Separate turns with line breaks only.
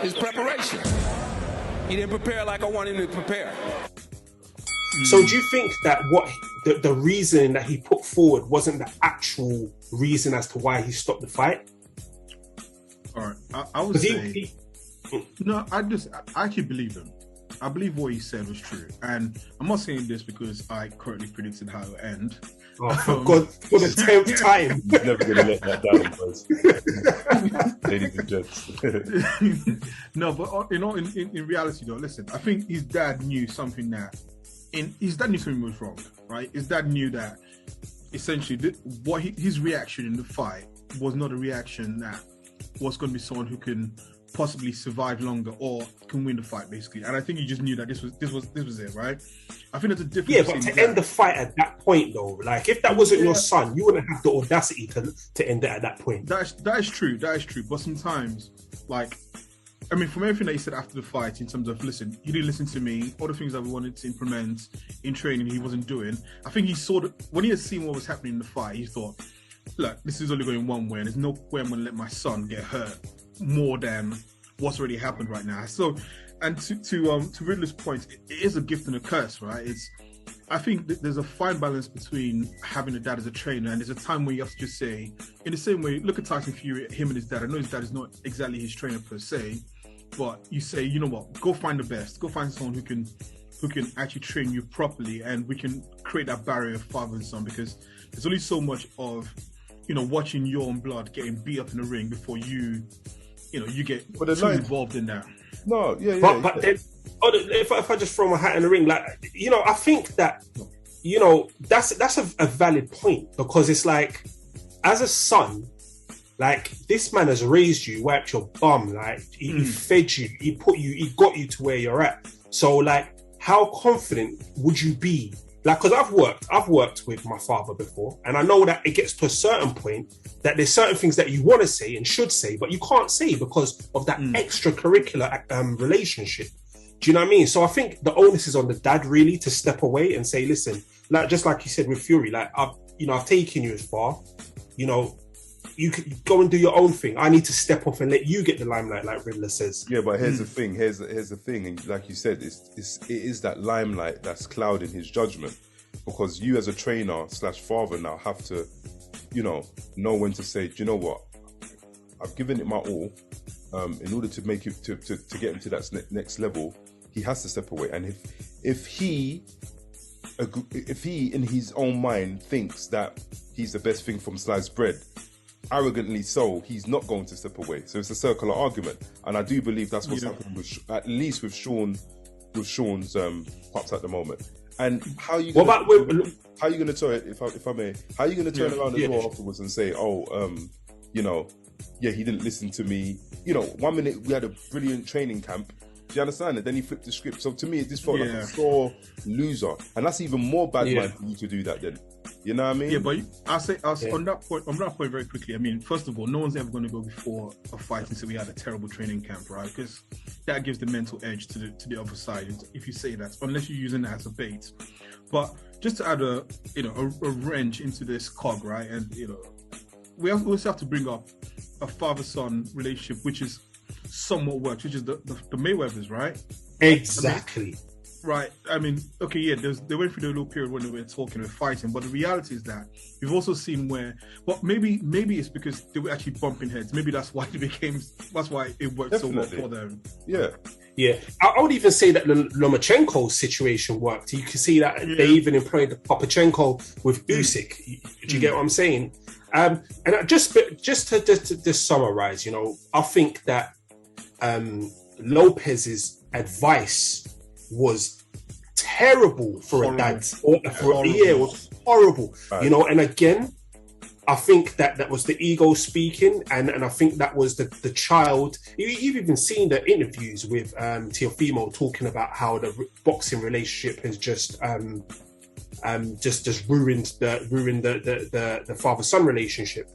His preparation. He didn't prepare like I wanted him to prepare.
So do you think that what the reason that he put forward wasn't the actual reason as to why he stopped the fight?
All right, I would say no. I actually believe him. I believe what he said was true, and I'm not saying this because I correctly predicted how it would end.
Oh, for God, for the 10th time.
He's never going to let that down, boys. Ladies and gents.
No, but in reality, though, listen, I think his dad knew something that his dad knew something was wrong, right? His dad knew that essentially his reaction in the fight was not a reaction that was going to be someone who can possibly survive longer or can win the fight, basically. And I think he just knew that this was it, right? I think there's a difference.
Yeah, but to end the fight at that point, though, like if that wasn't your son, you wouldn't have the audacity to end it at that point.
That is true. But sometimes, like, I mean, from everything that he said after the fight, in terms of, listen, you didn't listen to me, all the things that we wanted to implement in training, he wasn't doing. I think he saw that when he had seen what was happening in the fight, he thought, look, this is only going one way, and there's no way I'm going to let my son get hurt more than what's already happened right now. So, and to Ridley's point, it is a gift and a curse, right? I think there's a fine balance between having a dad as a trainer, and there's a time where you have to just say, in the same way, look at Tyson Fury, him and his dad. I know his dad is not exactly his trainer per se, but you say, you know what, go find the best, go find someone who can actually train you properly, and we can create that barrier of father and son, because there's only so much of, watching your own blood getting beat up in the ring before you get too involved in that.
No, yeah.
But then, if I just throw my hat in the ring, like, I think that, that's a valid point, because it's like, as a son, like, this man has raised you, wiped your bum, like, he fed you, he got you to where you're at. So, like, how confident would you be? Like, because I've worked with my father before, and I know that it gets to a certain point that there's certain things that you want to say and should say, but you can't say because of that extracurricular relationship. Do you know what I mean? So I think the onus is on the dad really to step away and say, listen, like, just like you said with Fury, like, I've taken you as far, you could go and do your own thing. I need to step off and let you get the limelight, like Riddler says.
Yeah, but here's the thing. Here's the thing. And like you said, it is that limelight that's clouding his judgment, because you as a trainer / father now have to, know when to say, do you know what? I've given it my all. In order to make it to get him to that next level, he has to step away. And if he in his own mind thinks that he's the best thing from sliced bread, arrogantly so, he's not going to step away. So it's a circular argument, and I do believe that's what's happening at least with Sean's pops at the moment. And how are you going to turn it, if I may? How are you going to turn around as well afterwards and say, he didn't listen to me? 1 minute we had a brilliant training camp. Do you understand it? Then he flipped the script. So to me, this felt like a sore loser, and that's even more bad mind for you to do that. Then, you know what I mean?
Yeah, but I'll say on that point very quickly. I mean, first of all, no one's ever going to go before a fight and say we had a terrible training camp, right? Because that gives the mental edge to the other side. If you say that, unless you're using that as a bait. But just to add a wrench into this cog, right? And we also have to bring up a father-son relationship, which is somewhat works, which is the Mayweathers, right?
Exactly.
Right. I mean, okay, yeah, they went through the little period when they were talking and fighting, but the reality is that we've also seen where, well, maybe it's because they were actually bumping heads. Maybe that's why it worked so well for them.
Yeah.
Yeah. I would even say that the Lomachenko's situation worked. You can see that they even employed Popachenko with Usyk. Do you get what I'm saying? And just to summarize, I think that Lopez's advice was terrible for a dad. It was horrible. Right. And again, I think that was the ego speaking, and I think that was the child. You've even seen the interviews with Teofimo talking about how the boxing relationship has just ruined the father-son relationship.